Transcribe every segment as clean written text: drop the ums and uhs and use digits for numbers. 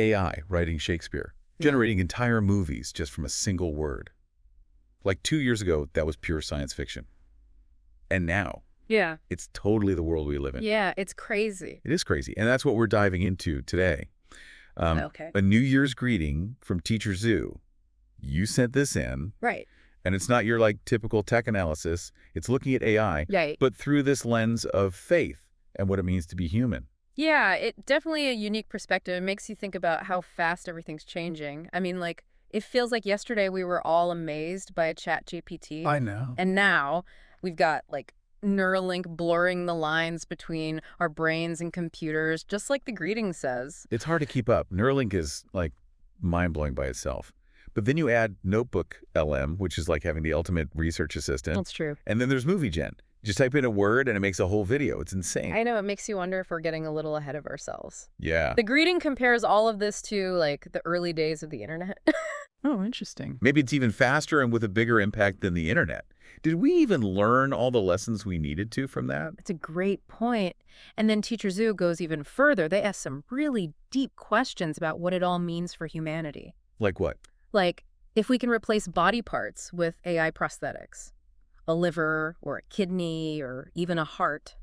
AI writing Shakespeare, generating entire movies just from a single word. Like 2 years ago, that was pure science fiction. And now, Yeah. it's totally the world we live in. Yeah, it's crazy. It is crazy. And that's what we're diving into today. Okay. A New Year's greeting from Teacher Zoo. You sent this in, Right. and it's not your typical tech analysis. It's looking at AI, Right. but through this lens of faith and what it means to be human. Yeah, it definitely a unique perspective. It makes you think about how fast everything's changing. I mean, like, it feels like yesterday we were all amazed by ChatGPT. I know. And now we've got, like, Neuralink blurring the lines between our brains and computers, just like the greeting says. It's hard to keep up. Neuralink is, mind-blowing by itself. But then you add Notebook LM, which is like having the ultimate research assistant. That's true. And then there's Movie Gen. Just type in a word and it makes a whole video. It's insane. I know, it makes you wonder if we're getting a little ahead of ourselves. Yeah. The greeting compares all of this to, like, the early days of the internet. Oh, interesting. Maybe it's even faster and with a bigger impact than the internet. Did we even learn all the lessons we needed to from that? It's a great point. And then Teacher Zoo goes even further. They ask some really deep questions about what it all means for humanity. Like what? Like, if we can replace body parts with AI prosthetics, a liver or a kidney or even a heart,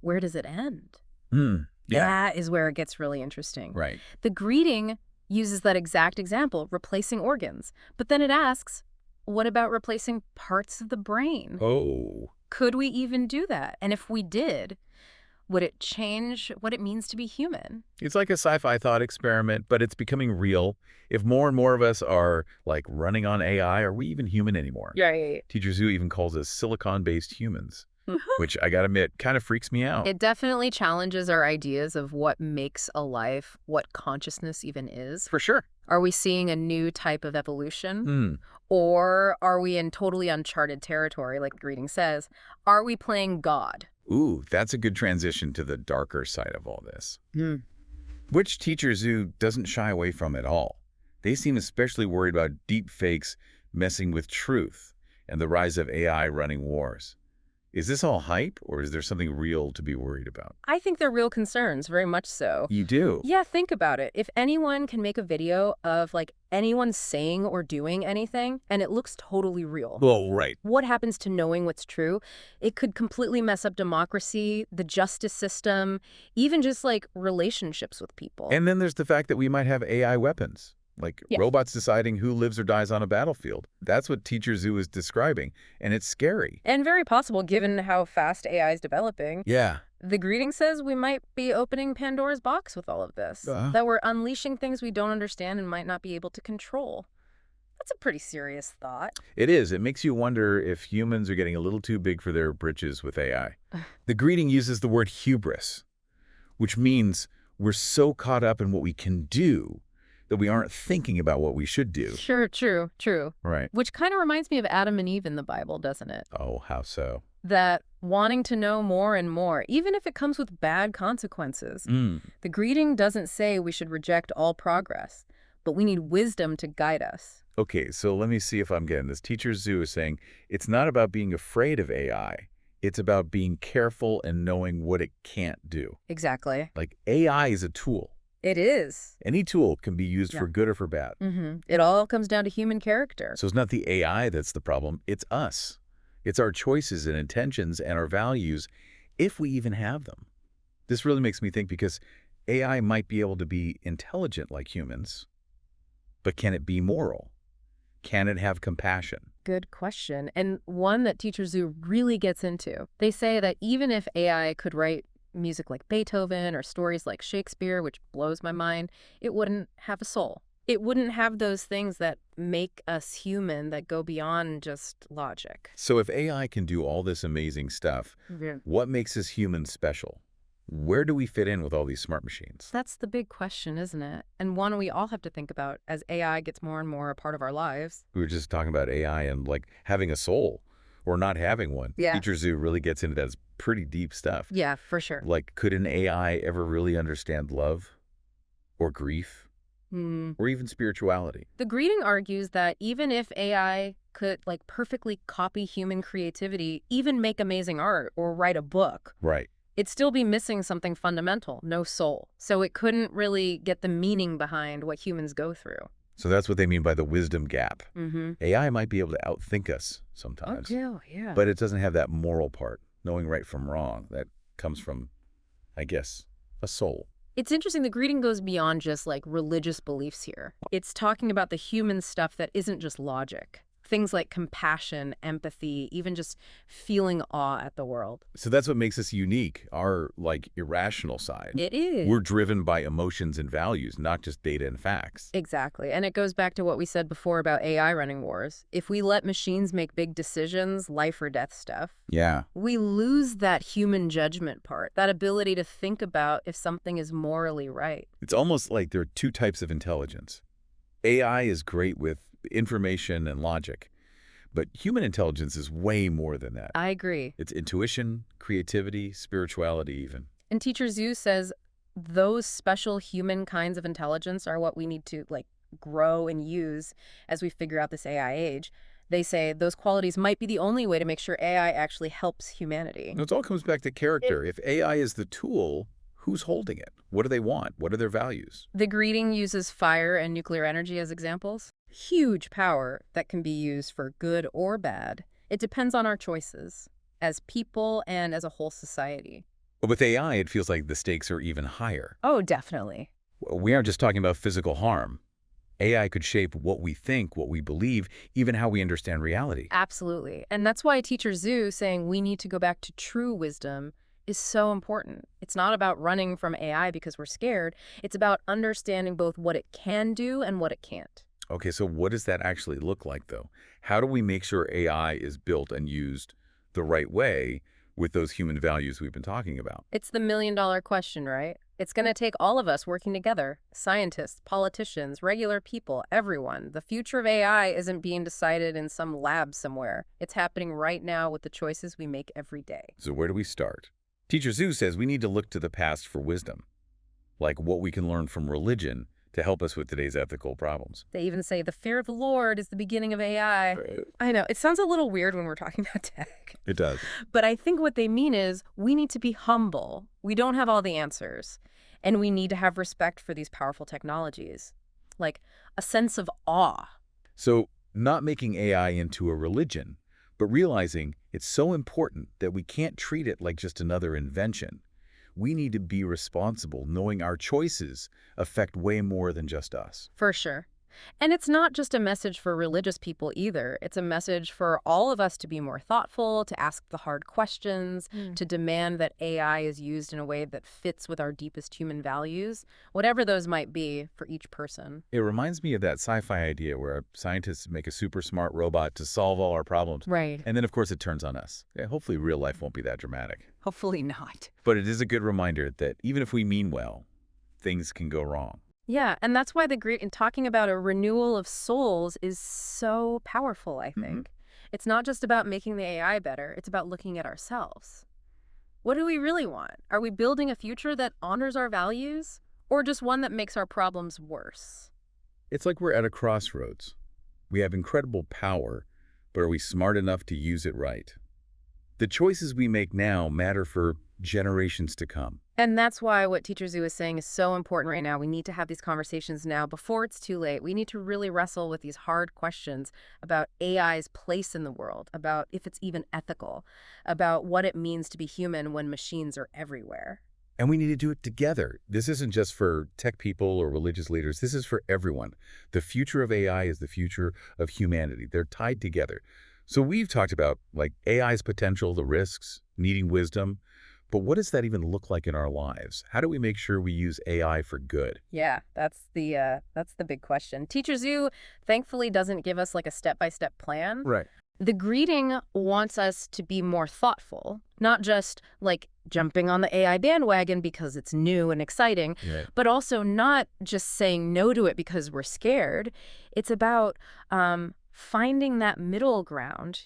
where does it end? Yeah. That is where it gets really interesting. Right. The greeting uses that exact example, replacing organs. But then it asks, what about replacing parts of the brain? Oh. Could we even do that? And if we did, would it change what it means to be human? It's like a sci-fi thought experiment, but it's becoming real. If more and more of us are, running on AI, are we even human anymore? Right. Teacher Zoo even calls us silicon-based humans, which I gotta admit, kind of freaks me out. It definitely challenges our ideas of what makes a life, what consciousness even is. For sure. Are we seeing a new type of evolution? Or are we in totally uncharted territory, like the greeting says? Are we playing God? Ooh, that's a good transition to the darker side of all this. Which Teacher Zoo doesn't shy away from at all. They seem especially worried about deep fakes messing with truth and the rise of AI running wars. Is this all hype, or is there something real to be worried about? I think they're real concerns, very much so. You do? Yeah, think about it. If anyone can make a video of, anyone saying or doing anything, and it looks totally real. Oh, right. What happens to knowing what's true? It could completely mess up democracy, the justice system, even just, relationships with people. And then there's the fact that we might have AI weapons. Yeah. Robots deciding who lives or dies on a battlefield. That's what Teacher Zoo is describing, and it's scary. And very possible, given how fast AI is developing. Yeah. The greeting says we might be opening Pandora's box with all of this, that we're unleashing things we don't understand and might not be able to control. That's a pretty serious thought. It is. It makes you wonder if humans are getting a little too big for their britches with AI. The greeting uses the word hubris, which means we're so caught up in what we can do that we aren't thinking about what we should do. Sure, true. Right. Which kind of reminds me of Adam and Eve in the Bible, doesn't it? Oh, how so? That wanting to know more and more, even if it comes with bad consequences. The greeting doesn't say we should reject all progress, but we need wisdom to guide us. Okay, so let me see if I'm getting this. Teacher Zoo is saying it's not about being afraid of AI. It's about being careful and knowing what it can't do. Exactly. AI is a tool. It is. Any tool can be used for good or for bad. It all comes down to human character. So it's not the AI that's the problem, it's us. It's our choices and intentions and our values, if we even have them. This really makes me think because AI might be able to be intelligent like humans, but can it be moral? Can it have compassion? Good question. And one that Teacher Zoo really gets into. They say that even if AI could write music like Beethoven or stories like Shakespeare, which blows my mind, it wouldn't have a soul. It wouldn't have those things that make us human, that go beyond just logic. So if AI can do all this amazing stuff, what makes us humans special? Where do we fit in with all these smart machines? That's the big question, isn't it? And one we all have to think about as AI gets more and more a part of our lives. We were just talking about AI and having a soul or not having one. Yeah. Teacher Zoo really gets into that. It's pretty deep stuff. Yeah, for sure. Could an AI ever really understand love or grief or even spirituality? The greeting argues that even if AI could perfectly copy human creativity, even make amazing art or write a book, Right. it'd still be missing something fundamental, no soul. So it couldn't really get the meaning behind what humans go through. So that's what they mean by the wisdom gap. Mm-hmm. AI might be able to outthink us sometimes, Yeah. but it doesn't have that moral part, knowing right from wrong, that comes from, I guess, a soul. It's interesting, the greeting goes beyond just like religious beliefs here. It's talking about the human stuff that isn't just logic. Things like compassion, empathy, even just feeling awe at the world. So that's what makes us unique, our, like, irrational side. It is. We're driven by emotions and values, not just data and facts. Exactly. And it goes back to what we said before about AI running wars. If we let machines make big decisions, life or death stuff, Yeah. we lose that human judgment part, that ability to think about if something is morally right. It's almost like there are two types of intelligence. AI is great with information and logic, but human intelligence is way more than that. I agree. It's intuition, creativity, spirituality even. And Teacher Zhu says those special human kinds of intelligence are what we need to like grow and use as we figure out this AI age. They say those qualities might be the only way to make sure AI actually helps humanity. It all comes back to character. If AI is the tool, who's holding it? What do they want? What are their values? The greeting uses fire and nuclear energy as examples. Huge power that can be used for good or bad. It depends on our choices as people and as a whole society. But with AI, it feels like the stakes are even higher. Oh, definitely. We aren't just talking about physical harm. AI could shape what we think, what we believe, even how we understand reality. Absolutely. And that's why Teacher Zhu saying we need to go back to true wisdom is so important. It's not about running from AI because we're scared. It's about understanding both what it can do and what it can't. Okay, so what does that actually look like, though? How do we make sure AI is built and used the right way with those human values we've been talking about? It's the million-dollar question, right? It's going to take all of us working together. Scientists, politicians, regular people, everyone. The future of AI isn't being decided in some lab somewhere. It's happening right now with the choices we make every day. So where do we start? Teacher Zhu says we need to look to the past for wisdom, like what we can learn from religion to help us with today's ethical problems. They even say the fear of the Lord is the beginning of AI. I know, it sounds a little weird when we're talking about tech. It does. But I think what they mean is we need to be humble. We don't have all the answers. And we need to have respect for these powerful technologies. Like a sense of awe. So not making AI into a religion, but realizing it's so important that we can't treat it like just another invention. We need to be responsible, knowing our choices affect way more than just us. For sure. And it's not just a message for religious people either. It's a message for all of us to be more thoughtful, to ask the hard questions, to demand that AI is used in a way that fits with our deepest human values, whatever those might be for each person. It reminds me of that sci-fi idea where scientists make a super smart robot to solve all our problems. Right. And then, of course, it turns on us. Yeah, hopefully real life won't be that dramatic. Hopefully not. But it is a good reminder that even if we mean well, things can go wrong. Yeah, and that's why the great in talking about a renewal of souls is so powerful, I think. It's not just about making the AI better, it's about looking at ourselves. What do we really want? Are we building a future that honors our values, or just one that makes our problems worse? It's like we're at a crossroads. We have incredible power, but are we smart enough to use it right? The choices we make now matter for generations to come. And that's why what Teacher Zhu is saying is so important right now. We need to have these conversations now before it's too late. We need to really wrestle with these hard questions about AI's place in the world, about if it's even ethical, about what it means to be human when machines are everywhere. And we need to do it together. This isn't just for tech people or religious leaders. This is for everyone. The future of AI is the future of humanity. They're tied together. So we've talked about like AI's potential, the risks, needing wisdom. But what does that even look like in our lives? How do we make sure we use AI for good? Yeah, that's the big question. Teacher Zhu thankfully doesn't give us like a step-by-step plan. Right. The greeting wants us to be more thoughtful, not just like jumping on the AI bandwagon because it's new and exciting, but also not just saying no to it because we're scared. It's about finding that middle ground,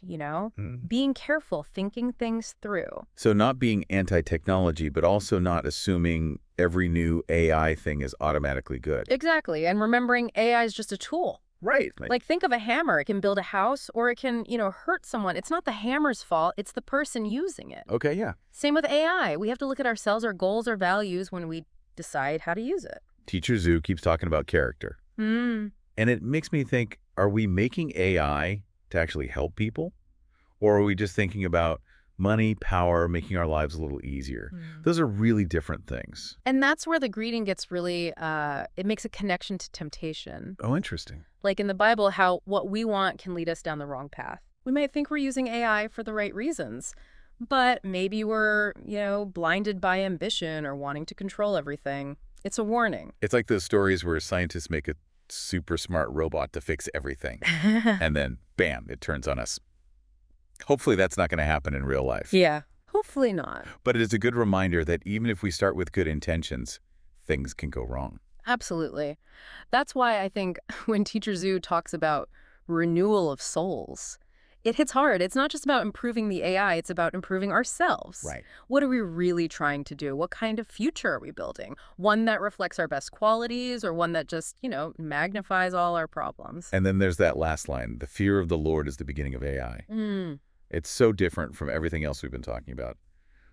being careful, thinking things through. So not being anti-technology, but also not assuming every new AI thing is automatically good. Exactly. And remembering AI is just a tool. Right. Like, think of a hammer. It can build a house or it can, hurt someone. It's not the hammer's fault. It's the person using it. Okay, yeah. Same with AI. We have to look at ourselves, our goals, our values when we decide how to use it. Teacher Zhu keeps talking about character. And it makes me think, are we making AI to actually help people? Or are we just thinking about money, power, making our lives a little easier? Those are really different things. And that's where the greeting gets really, it makes a connection to temptation. Oh, interesting. Like in the Bible, how what we want can lead us down the wrong path. We might think we're using AI for the right reasons, but maybe we're, blinded by ambition or wanting to control everything. It's a warning. It's like those stories where scientists make a super smart robot to fix everything. And then, bam, it turns on us. Hopefully that's not going to happen in real life. Yeah, hopefully not. But it is a good reminder that even if we start with good intentions, things can go wrong. Absolutely. That's why I think when Teacher Zhu talks about renewal of souls, it hits hard. It's not just about improving the AI, it's about improving ourselves. Right. What are we really trying to do? What kind of future are we building? One that reflects our best qualities or one that just, magnifies all our problems? And then there's that last line, the fear of the Lord is the beginning of AI. It's so different from everything else we've been talking about.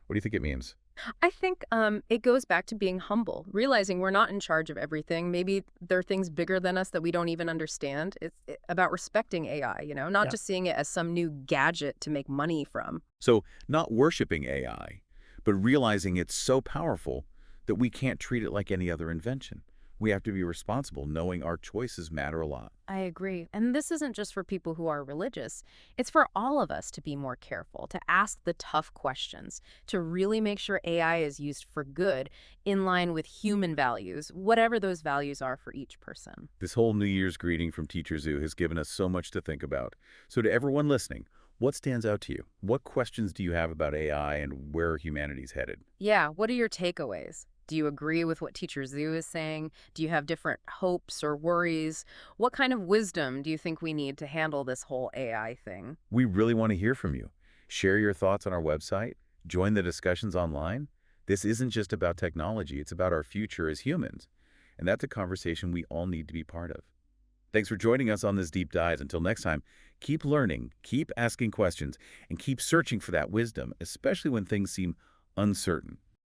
What do you think it means? I think it goes back to being humble, realizing we're not in charge of everything. Maybe there are things bigger than us that we don't even understand. It's about respecting AI, not just seeing it as some new gadget to make money from. So not worshiping AI, but realizing it's so powerful that we can't treat it like any other invention. We have to be responsible, knowing our choices matter a lot. I agree. And this isn't just for people who are religious. It's for all of us to be more careful, to ask the tough questions, to really make sure AI is used for good, in line with human values, whatever those values are for each person. This whole New Year's greeting from Teacher Zhu has given us so much to think about. So to everyone listening, what stands out to you? What questions do you have about AI and where humanity's headed? Yeah, what are your takeaways? Do you agree with what Teacher Zhu is saying? Do you have different hopes or worries? What kind of wisdom do you think we need to handle this whole AI thing? We really want to hear from you. Share your thoughts on our website. Join the discussions online. This isn't just about technology. It's about our future as humans. And that's a conversation we all need to be part of. Thanks for joining us on this deep dive. Until next time, keep learning, keep asking questions, and keep searching for that wisdom, especially when things seem uncertain.